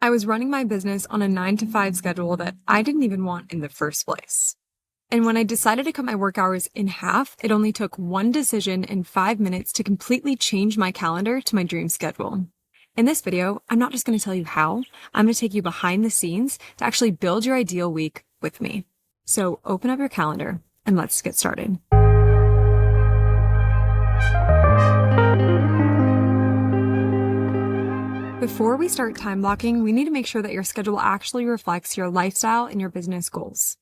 I was running my business on a 9 to 5 schedule that I didn't even want in the first place. And when I decided to cut my work hours in half, it only took one decision and 5 minutes to completely change my calendar to my dream schedule. In this video, I'm not just going to tell you how, I'm going to take you behind the scenes to actually build your ideal week with me. So open up your calendar and let's get started. Before we start time blocking, we need to make sure that your schedule actually reflects your lifestyle and your business goals.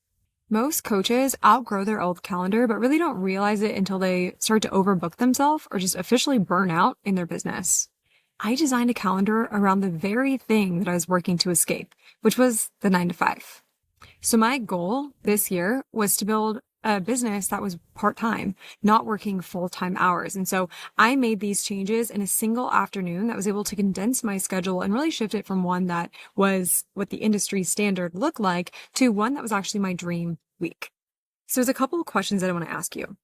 Most coaches outgrow their old calendar, but really don't realize it until they start to overbook themselves or just officially burn out in their business. I designed a calendar around the very thing that I was working to escape, which was the 9 to 5. So my goal this year was to build a business that was part-time, not working full-time hours. And so I made these changes in a single afternoon that was able to condense my schedule and really shift it from one that was what the industry standard looked like to one that was actually my dream week. So there's a couple of questions that I want to ask you.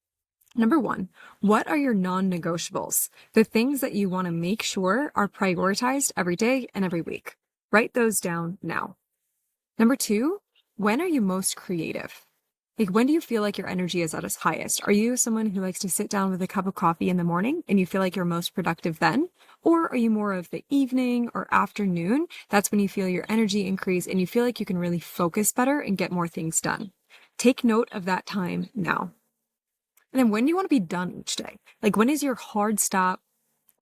Number one, what are your non-negotiables? The things that you want to make sure are prioritized every day and every week. Write those down now. Number two, when are you most creative? Like, when do you feel like your energy is at its highest? Are you someone who likes to sit down with a cup of coffee in the morning and you feel like you're most productive then? Or are you more of the evening or afternoon? That's when you feel your energy increase and you feel like you can really focus better and get more things done. Take note of that time now. And then when do you want to be done each day? Like, when is your hard stop?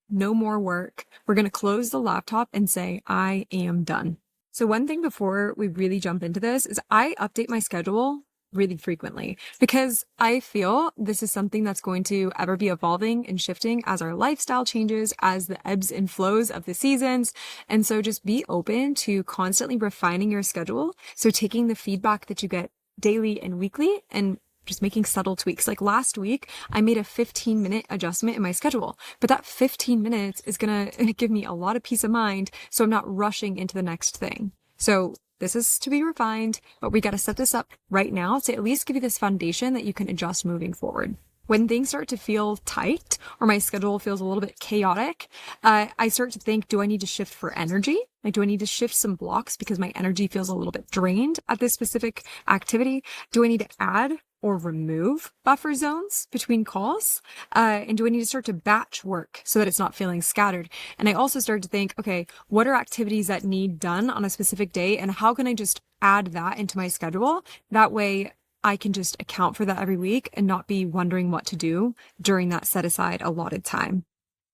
No more work. We're going to close the laptop and say, I am done. So one thing before we really jump into this is I update my schedule really frequently because I feel this is something that's going to ever be evolving and shifting as our lifestyle changes, as the ebbs and flows of the seasons. And so just be open to constantly refining your schedule. So taking the feedback that you get daily and weekly and just making subtle tweaks. Like last week, I made a 15-minute adjustment in my schedule, but that 15 minutes is going to give me a lot of peace of mind. So I'm not rushing into the next thing. So this is to be refined, but we got to set this up right now to at least give you this foundation that you can adjust moving forward. When things start to feel tight or my schedule feels a little bit chaotic, I start to think, do I need to shift for energy? Like, do I need to shift some blocks because my energy feels a little bit drained at this specific activity? Do I need to add or remove buffer zones between calls? And do I need to start to batch work so that it's not feeling scattered? And I also started to think, okay, what are activities that need done on a specific day? And how can I just add that into my schedule? That way I can just account for that every week and not be wondering what to do during that set aside allotted time.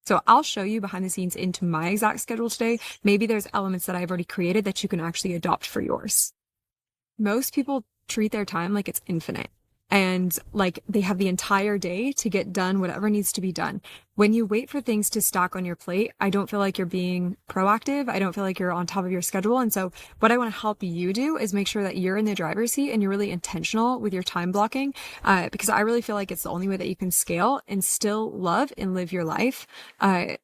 So I'll show you behind the scenes into my exact schedule today. Maybe there's elements that I've already created that you can actually adopt for yours. Most people treat their time like it's infinite. And like they have the entire day to get done whatever needs to be done. When you wait for things to stack on your plate, I don't feel like you're being proactive. I don't feel like you're on top of your schedule. And so what I want to help you do is make sure that you're in the driver's seat and you're really intentional with your time blocking, because I really feel like it's the only way that you can scale and still love and live your life, and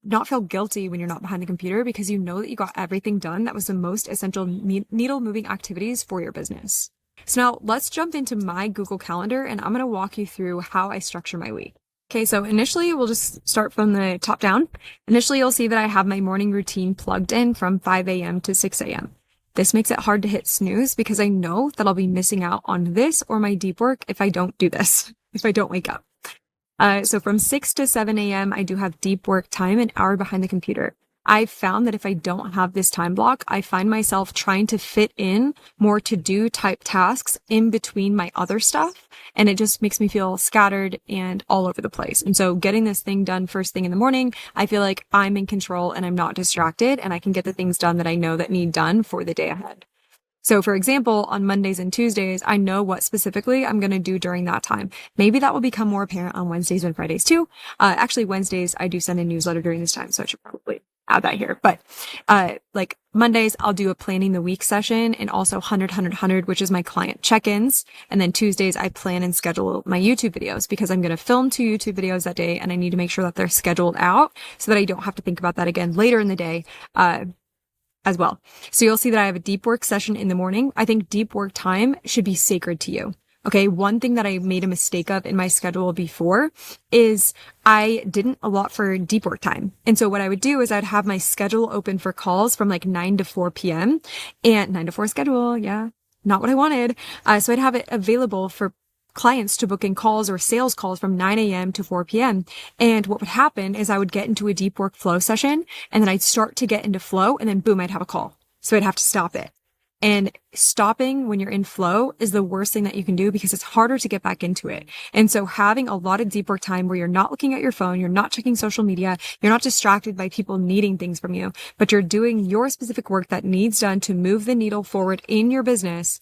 not feel guilty when you're not behind the computer because you know that you got everything done that was the most essential needle moving activities for your business. So now let's jump into my Google Calendar and I'm going to walk you through how I structure my week. Okay, so initially we'll just start from the top down. Initially, you'll see that I have my morning routine plugged in from 5 a.m. to 6 a.m. This makes it hard to hit snooze because I know that I'll be missing out on this or my deep work if I don't do this, if I don't wake up. So from 6 to 7 a.m., I do have deep work time, an hour behind the computer. I've found that if I don't have this time block, I find myself trying to fit in more to-do type tasks in between my other stuff. And it just makes me feel scattered and all over the place. And so getting this thing done first thing in the morning, I feel like I'm in control and I'm not distracted and I can get the things done that I know that need done for the day ahead. So for example, on Mondays and Tuesdays, I know what specifically I'm going to do during that time. Maybe that will become more apparent on Wednesdays and Fridays too. Actually, Wednesdays, I do send a newsletter during this time, so I should probably add that here. But like Mondays, I'll do a planning the week session and also 100, which is my client check-ins. And then Tuesdays, I plan and schedule my YouTube videos because I'm going to film 2 YouTube videos that day and I need to make sure that they're scheduled out so that I don't have to think about that again later in the day. As well. So you'll see that I have a deep work session in the morning. I think deep work time should be sacred to you. Okay. One thing that I made a mistake of in my schedule before is I didn't allot for deep work time. And so what I would do is I'd have my schedule open for calls from like 9 to 4 p.m. and 9 to 4 schedule. Yeah. Not what I wanted. So I'd have it available for clients to book in calls or sales calls from 9 a.m. to 4 p.m. And what would happen is I would get into a deep work flow session and then I'd start to get into flow and then boom, I'd have a call. So I'd have to stop it. And stopping when you're in flow is the worst thing that you can do because it's harder to get back into it. And so having a lot of deep work time where you're not looking at your phone, you're not checking social media, you're not distracted by people needing things from you, but you're doing your specific work that needs done to move the needle forward in your business.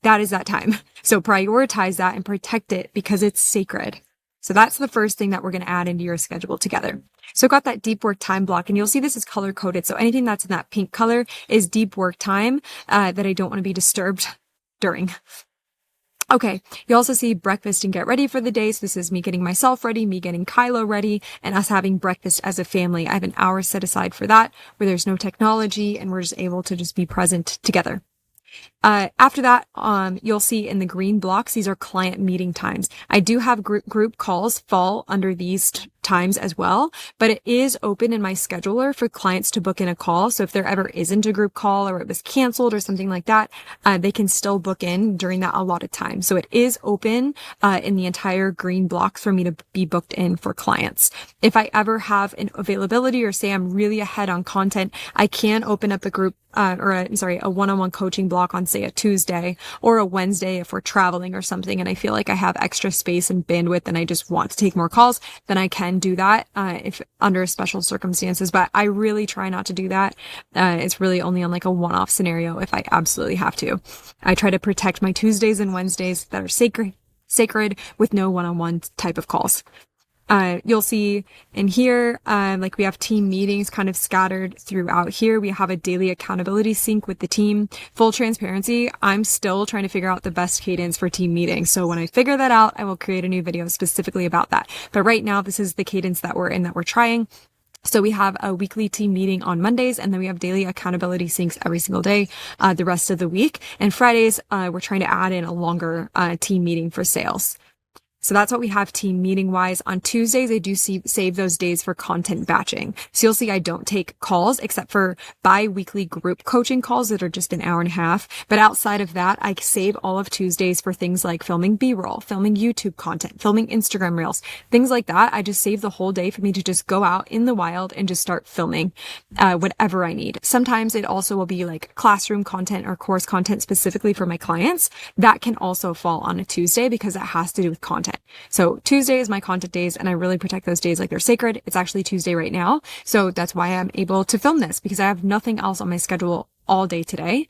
That is that time. So prioritize that and protect it because it's sacred. So that's the first thing that we're going to add into your schedule together. So I've got that deep work time block, and you'll see this is color coded. So anything that's in that pink color is deep work time that I don't want to be disturbed during. Okay. You also see breakfast and get ready for the day. So this is me getting myself ready, me getting Kylo ready, and us having breakfast as a family. I have an hour set aside for that where there's no technology and we're just able to just be present together. After that, you'll see in the green blocks, these are client meeting times. I do have group calls fall under these times as well, but it is open in my scheduler for clients to book in a call. So if there ever isn't a group call or it was canceled or something like that, they can still book in during that allotted time. So it is open, in the entire green block for me to be booked in for clients. If I ever have an availability or say I'm really ahead on content, I can open up a group, a one-on-one coaching block on say a Tuesday or a Wednesday if we're traveling or something and I feel like I have extra space and bandwidth and I just want to take more calls, then I can do that if under special circumstances. But I really try not to do that. It's really only on like a one-off scenario if I absolutely have to. I try to protect my Tuesdays and Wednesdays that are sacred with no one-on-one type of calls. You'll see in here, like we have team meetings kind of scattered throughout here. We have a daily accountability sync with the team. Full transparency, I'm still trying to figure out the best cadence for team meetings. So when I figure that out, I will create a new video specifically about that. But right now, this is the cadence that we're in, that we're trying. So we have a weekly team meeting on Mondays, and then we have daily accountability syncs every single day, the rest of the week. And Fridays, we're trying to add in a longer, team meeting for sales. So that's what we have team meeting wise. On Tuesdays, I do save those days for content batching. So you'll see I don't take calls except for bi-weekly group coaching calls that are just an hour and a half. But outside of that, I save all of Tuesdays for things like filming B-roll, filming YouTube content, filming Instagram reels, things like that. I just save the whole day for me to just go out in the wild and just start filming, whatever I need. Sometimes it also will be like classroom content or course content specifically for my clients. That can also fall on a Tuesday because it has to do with content. So Tuesday is my content days and I really protect those days like they're sacred. It's actually Tuesday right now. So that's why I'm able to film this because I have nothing else on my schedule all day today.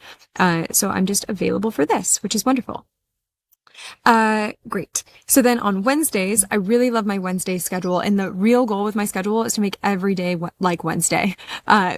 So I'm just available for this, which is wonderful. Great. So then on Wednesdays, I really love my Wednesday schedule. And the real goal with my schedule is to make every day like Wednesday.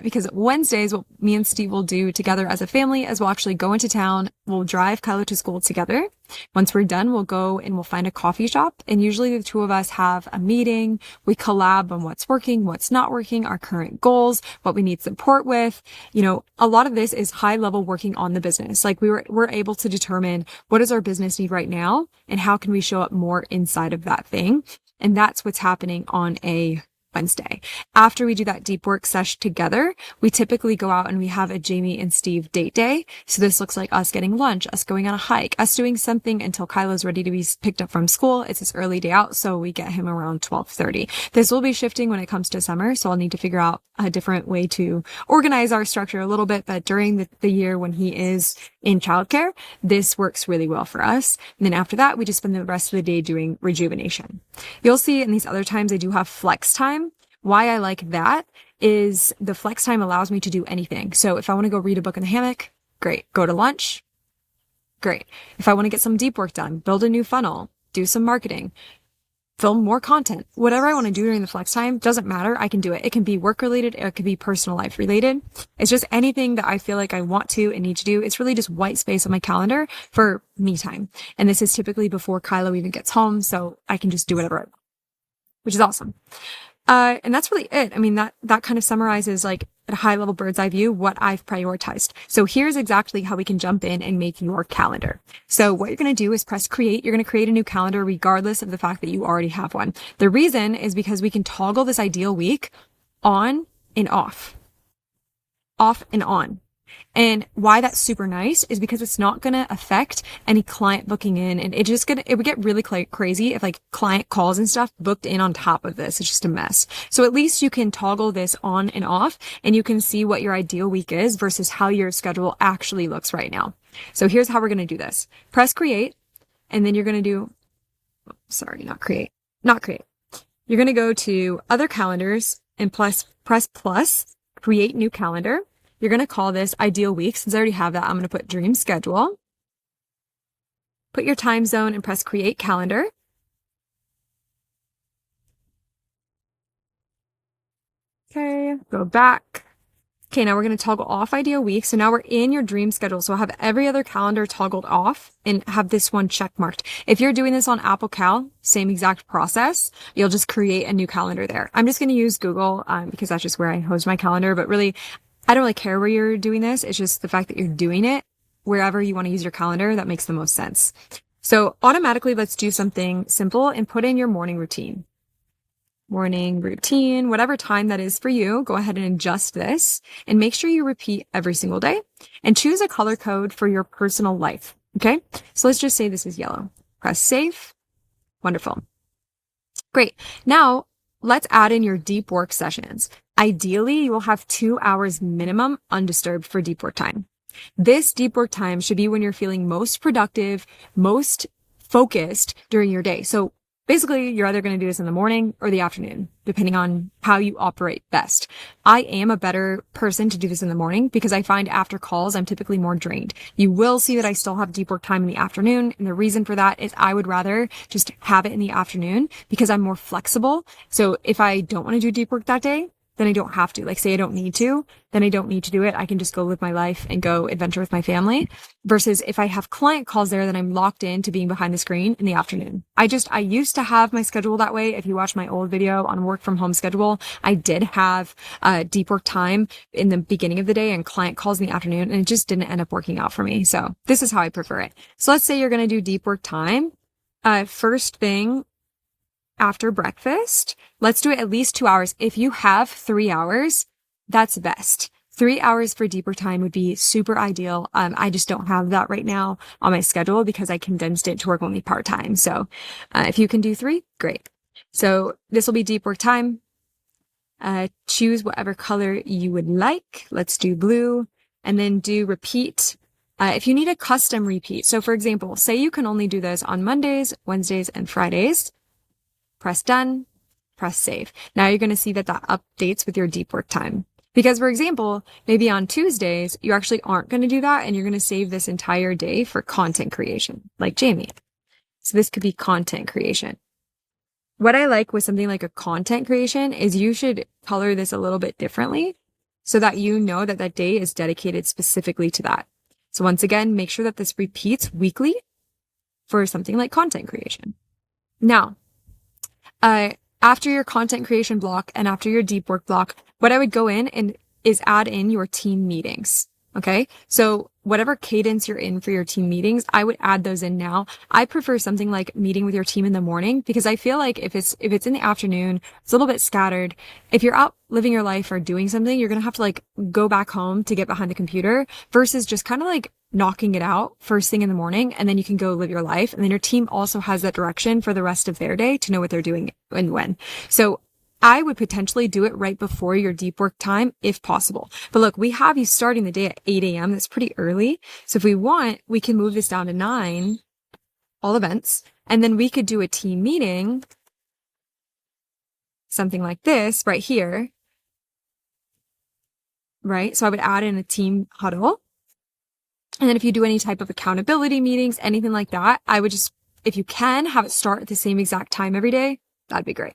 Because Wednesdays, what me and Steve will do together as a family is we'll actually go into town. We'll drive Kylo to school together. Once we're done, we'll go and we'll find a coffee shop. And usually the two of us have a meeting. We collab on what's working, what's not working, our current goals, what we need support with. You know, a lot of this is high level working on the business. Like we're able to determine what does our business need right now and how can we show up more inside of that thing. And that's what's happening on a Wednesday. After we do that deep work sesh together, we typically go out and we have a Jamie and Steve date day. So this looks like us getting lunch, us going on a hike, us doing something until Kylo's ready to be picked up from school. It's his early day out, so we get him around 12:30. This will be shifting when it comes to summer, so I'll need to figure out a different way to organize our structure a little bit. But during the year when he is in childcare, this works really well for us. And then after that, we just spend the rest of the day doing rejuvenation. You'll see in these other times, I do have flex time. Why I like that is the flex time allows me to do anything. So if I want to go read a book in the hammock, great. Go to lunch, great. If I want to get some deep work done, build a new funnel, do some marketing, film more content, whatever I want to do during the flex time, doesn't matter. I can do it. It can be work related. It could be personal life related. It's just anything that I feel like I want to and need to do. It's really just white space on my calendar for me time. And this is typically before Kylo even gets home. So I can just do whatever I want, which is awesome. And that's really it. I mean, that kind of summarizes like at a high level bird's eye view what I've prioritized. So here's exactly how we can jump in and make your calendar. So what you're going to do is press create. You're going to create a new calendar regardless of the fact that you already have one. The reason is because we can toggle this ideal week on and off and on. And why that's super nice is because it's not going to affect any client booking in. And it would get really crazy if like client calls and stuff booked in on top of this. It's just a mess. So at least you can toggle this on and off and you can see what your ideal week is versus how your schedule actually looks right now. So here's how we're going to do this. Press create. And then you're going to do, not create. You're going to go to other calendars and press plus, create new calendar. You're going to call this ideal week. Since I already have that, I'm going to put dream schedule. Put your time zone and press create calendar. Okay, go back. Okay, now we're going to toggle off ideal week. So now we're in your dream schedule. So I'll have every other calendar toggled off and have this one check marked. If you're doing this on Apple Cal, same exact process. You'll just create a new calendar there. I'm just going to use Google because that's just where I host my calendar. But really, I don't really care where you're doing this. It's just the fact that you're doing it wherever you want to use your calendar. That makes the most sense. So automatically, let's do something simple and put in your morning routine. Morning routine, whatever time that is for you, go ahead and adjust this and make sure you repeat every single day and choose a color code for your personal life. Okay. So let's just say this is yellow. Press save. Wonderful. Great. Now let's add in your deep work sessions. Ideally, you will have 2 hours minimum undisturbed for deep work time. This deep work time should be when you're feeling most productive, most focused during your day. So basically, you're either going to do this in the morning or the afternoon, depending on how you operate best. I am a better person to do this in the morning because I find after calls, I'm typically more drained. You will see that I still have deep work time in the afternoon. And the reason for that is I would rather just have it in the afternoon because I'm more flexible. So if I don't want to do deep work that day, then I don't have to. Like say I don't need to, then I don't need to do it. I can just go live my life and go adventure with my family versus if I have client calls there, then I'm locked into being behind the screen in the afternoon. I used to have my schedule that way. If you watch my old video on work from home schedule, I did have deep work time in the beginning of the day and client calls in the afternoon, and it just didn't end up working out for me. So this is how I prefer it. So let's say you're going to do deep work time. First thing, after breakfast, let's do it at least 2 hours. If you have 3 hours, that's best. 3 hours for deeper time would be super ideal. I just don't have that right now on my schedule because I condensed it to work only part-time. So if you can do 3, great. So this will be deep work time. Choose whatever color you would like. Let's do blue and then do repeat. If you need a custom repeat. So for example, say you can only do this on Mondays, Wednesdays, and Fridays. Press done, press save. Now you're going to see that updates with your deep work time. Because for example, maybe on Tuesdays, you actually aren't going to do that and you're going to save this entire day for content creation, like Jamie. So this could be content creation. What I like with something like a content creation is you should color this a little bit differently so that you know that that day is dedicated specifically to that. So once again, make sure that this repeats weekly for something like content creation. Now, after your content creation block and after your deep work block, what I would go in and is add in your team meetings. Okay. So whatever cadence you're in for your team meetings, I would add those in now. I prefer something like meeting with your team in the morning because I feel like if it's in the afternoon, it's a little bit scattered. If you're out living your life or doing something, you're going to have to like go back home to get behind the computer versus just kind of like knocking it out first thing in the morning. And then you can go live your life. And then your team also has that direction for the rest of their day to know what they're doing and when. So I would potentially do it right before your deep work time if possible. But look, we have you starting the day at 8 a.m. That's pretty early. So if we want, we can move this down to 9, all events, and then we could do a team meeting, something like this right here, right? So I would add in a team huddle. And then if you do any type of accountability meetings, anything like that, I would just, if you can, have it start at the same exact time every day. That'd be great.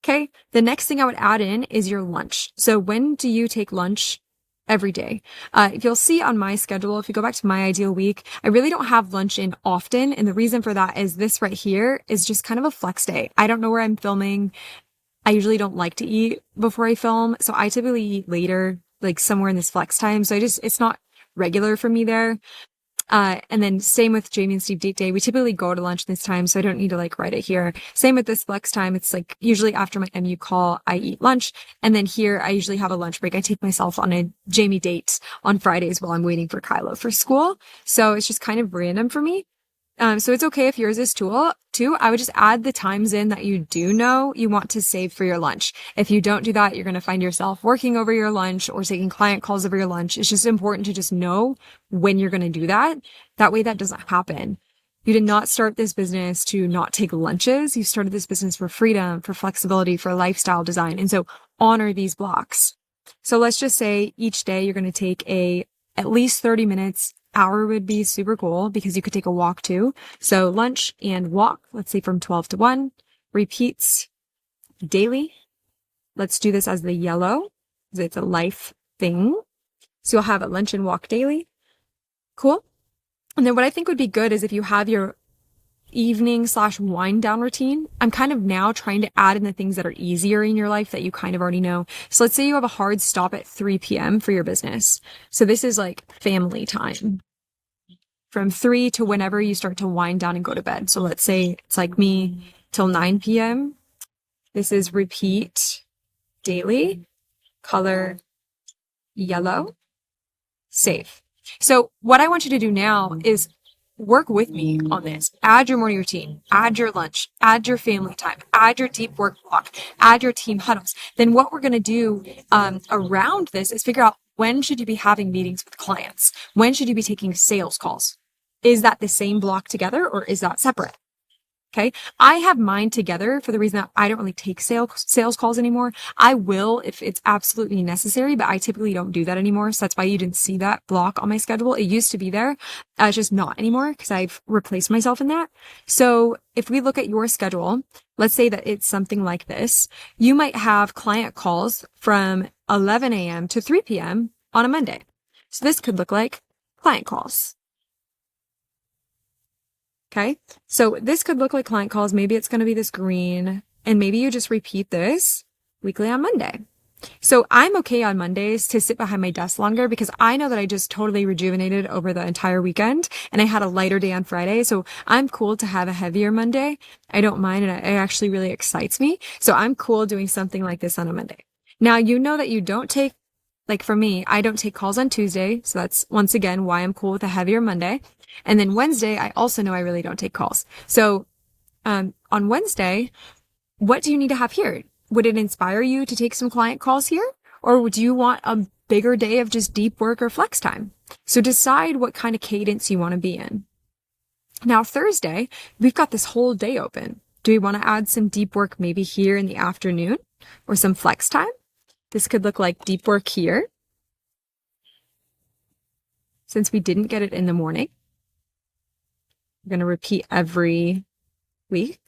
Okay. The next thing I would add in is your lunch. So when do you take lunch every day? If you'll see on my schedule, if you go back to my ideal week, I really don't have lunch in often. And the reason for that is this right here is just kind of a flex day. I don't know where I'm filming. I usually don't like to eat before I film. So I typically eat later, like somewhere in this flex time. So it's not regular for me there. And then same with Jamie and Steve date day. We typically go to lunch this time, so I don't need to like write it here. Same with this flex time. It's like usually after my MU call, I eat lunch. And then here I usually have a lunch break. I take myself on a Jamie date on Fridays while I'm waiting for Kylo for school. So it's just kind of random for me. So it's okay if yours is too. I would just add the times in that you do know you want to save for your lunch. If you don't do that, you're going to find yourself working over your lunch or taking client calls over your lunch. It's just important to just know when you're going to do that. That way that doesn't happen. You did not start this business to not take lunches. You started this business for freedom, for flexibility, for lifestyle design. And so honor these blocks. So let's just say each day you're going to take at least 30 minutes. Hour would be super cool because you could take a walk too. So lunch and walk, let's say from 12 to 1, repeats daily. Let's do this as the yellow because it's a life thing. So you'll have a lunch and walk daily. Cool. And then what I think would be good is if you have your evening/wind down routine, I'm kind of now trying to add in the things that are easier in your life that you kind of already know. So let's say you have a hard stop at 3 p.m. for your business. So this is like family time from 3 to whenever you start to wind down and go to bed. So let's say it's like me till 9 p.m. This is repeat daily, color yellow, save. So what I want you to do now is work with me on this. Add your morning routine, add your lunch, add your family time, add your deep work block, add your team huddles. Then what we're going to do around this is figure out when should you be having meetings with clients? When should you be taking sales calls? Is that the same block together or is that separate? Okay. I have mine together for the reason that I don't really take sales calls anymore. I will if it's absolutely necessary, but I typically don't do that anymore. So that's why you didn't see that block on my schedule. It used to be there. It's just not anymore because I've replaced myself in that. So if we look at your schedule, let's say that it's something like this. You might have client calls from 11 a.m. to 3 p.m. on a Monday. So this could look like client calls. Okay. So this could look like client calls. Maybe it's going to be this green and maybe you just repeat this weekly on Monday. So I'm okay on Mondays to sit behind my desk longer because I know that I just totally rejuvenated over the entire weekend and I had a lighter day on Friday. So I'm cool to have a heavier Monday. I don't mind. And it actually really excites me. So I'm cool doing something like this on a Monday. Now, you know that you don't take, like for me, I don't take calls on Tuesday. So that's once again why I'm cool with a heavier Monday. And then Wednesday, I also know I really don't take calls. So, on Wednesday, what do you need to have here? Would it inspire you to take some client calls here? Or would you want a bigger day of just deep work or flex time? So decide what kind of cadence you want to be in. Now, Thursday, we've got this whole day open. Do we want to add some deep work maybe here in the afternoon or some flex time? This could look like deep work here. Since we didn't get it in the morning. We're going to repeat every week.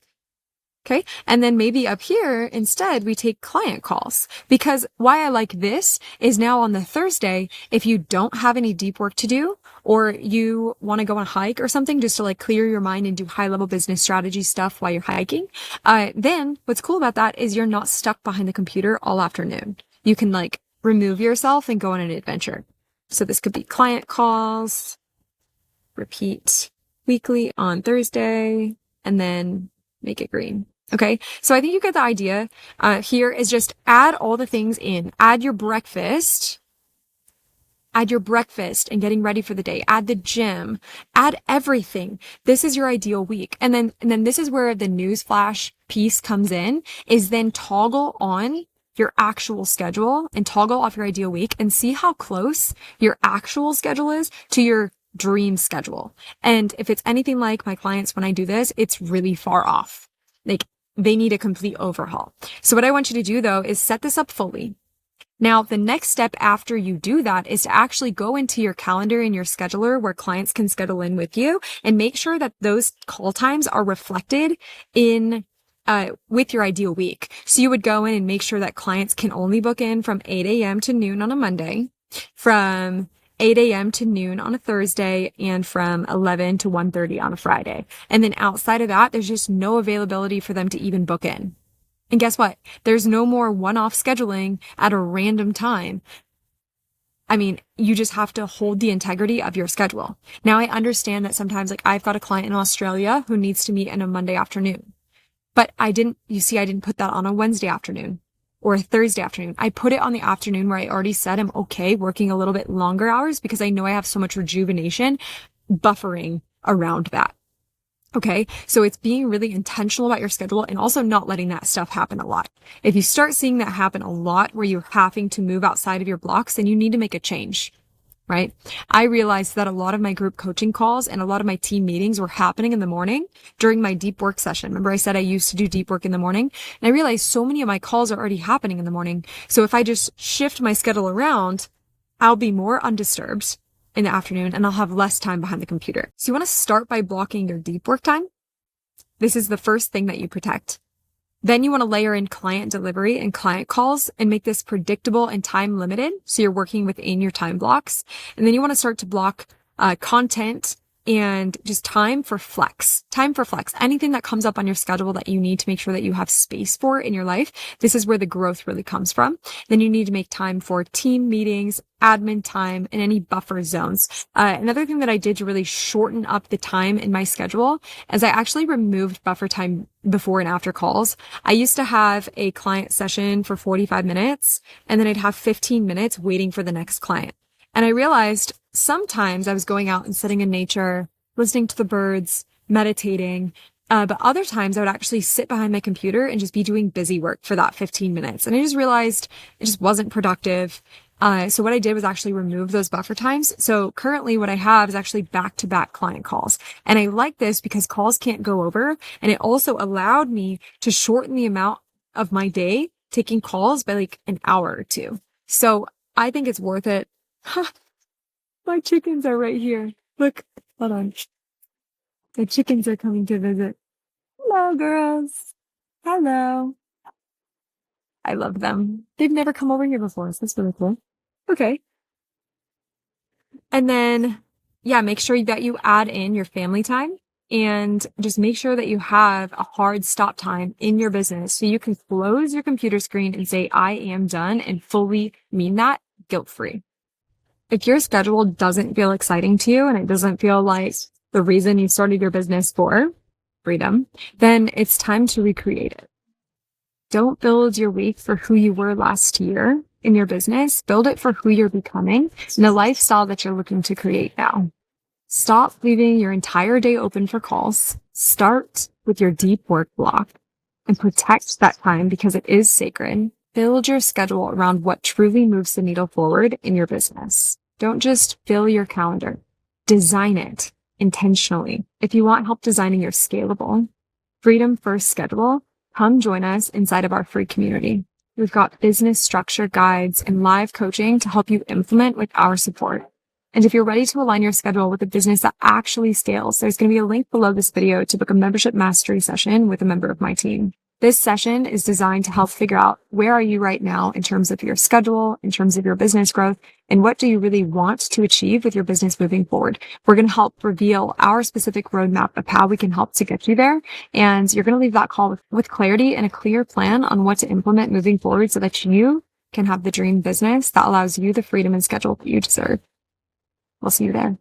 Okay. And then maybe up here, instead, we take client calls because why I like this is now on the Thursday, if you don't have any deep work to do, or you want to go on a hike or something just to like clear your mind and do high level business strategy stuff while you're hiking. Then what's cool about that is you're not stuck behind the computer all afternoon. You can like remove yourself and go on an adventure. So this could be client calls, repeat weekly on Thursday, and then make it green. Okay. So I think you get the idea. Here is just add all the things in. Add your breakfast and getting ready for the day. Add the gym. Add everything. This is your ideal week. And then this is where the newsflash piece comes in, is then toggle on your actual schedule and toggle off your ideal week and see how close your actual schedule is to your dream schedule. And if it's anything like my clients, when I do this, it's really far off. Like they need a complete overhaul. So what I want you to do though is set this up fully. Now, the next step after you do that is to actually go into your calendar and your scheduler where clients can schedule in with you and make sure that those call times are reflected in with your ideal week. So you would go in and make sure that clients can only book in from 8 a.m. to noon on a Monday, from 8 a.m. to noon on a Thursday, and from 11 to 1:30 on a Friday. And then outside of that, there's just no availability for them to even book in. And guess what? There's no more one-off scheduling at a random time. I mean, you just have to hold the integrity of your schedule. Now, I understand that sometimes, like, I've got a client in Australia who needs to meet on a Monday afternoon, but I didn't put that on a Wednesday afternoon or a Thursday afternoon. I put it on the afternoon where I already said I'm okay working a little bit longer hours because I know I have so much rejuvenation buffering around that. Okay. So it's being really intentional about your schedule and also not letting that stuff happen a lot. If you start seeing that happen a lot where you're having to move outside of your blocks, then you need to make a change, right? I realized that a lot of my group coaching calls and a lot of my team meetings were happening in the morning during my deep work session. Remember I said I used to do deep work in the morning, and I realized so many of my calls are already happening in the morning. So if I just shift my schedule around, I'll be more undisturbed in the afternoon and I'll have less time behind the computer. So you want to start by blocking your deep work time. This is the first thing that you protect. Then you want to layer in client delivery and client calls and make this predictable and time limited. So you're working within your time blocks. And then you want to start to block content and just time for flex. Anything that comes up on your schedule that you need to make sure that you have space for in your life. This is where the growth really comes from. Then you need to make time for team meetings, admin time, and any buffer zones. Another thing that I did to really shorten up the time in my schedule is I actually removed buffer time before and after calls. I used to have a client session for 45 minutes, and then I'd have 15 minutes waiting for the next client. And I realized sometimes I was going out and sitting in nature, listening to the birds, meditating. But other times I would actually sit behind my computer and just be doing busy work for that 15 minutes. And I just realized it just wasn't productive. So what I did was actually remove those buffer times. So currently what I have is actually back-to-back client calls. And I like this because calls can't go over. And it also allowed me to shorten the amount of my day taking calls by like an hour or two. So I think it's worth it. My chickens are right here. Look, hold on. The chickens are coming to visit. Hello, girls. Hello. I love them. They've never come over here before, so that's really cool. Okay. And then, yeah, make sure that you add in your family time and just make sure that you have a hard stop time in your business so you can close your computer screen and say, I am done, and fully mean that guilt-free. If your schedule doesn't feel exciting to you and it doesn't feel like the reason you started your business for freedom, then it's time to recreate it. Don't build your week for who you were last year in your business. Build it for who you're becoming and the lifestyle that you're looking to create now. Stop leaving your entire day open for calls. Start with your deep work block and protect that time because it is sacred. Build your schedule around what truly moves the needle forward in your business. Don't just fill your calendar. Design it intentionally. If you want help designing your scalable, freedom first schedule, come join us inside of our free community. We've got business structure guides and live coaching to help you implement with our support. And if you're ready to align your schedule with a business that actually scales, there's going to be a link below this video to book a membership mastery session with a member of my team. This session is designed to help figure out where are you right now in terms of your schedule, in terms of your business growth, and what do you really want to achieve with your business moving forward. We're going to help reveal our specific roadmap of how we can help to get you there. And you're going to leave that call with clarity and a clear plan on what to implement moving forward so that you can have the dream business that allows you the freedom and schedule that you deserve. We'll see you there.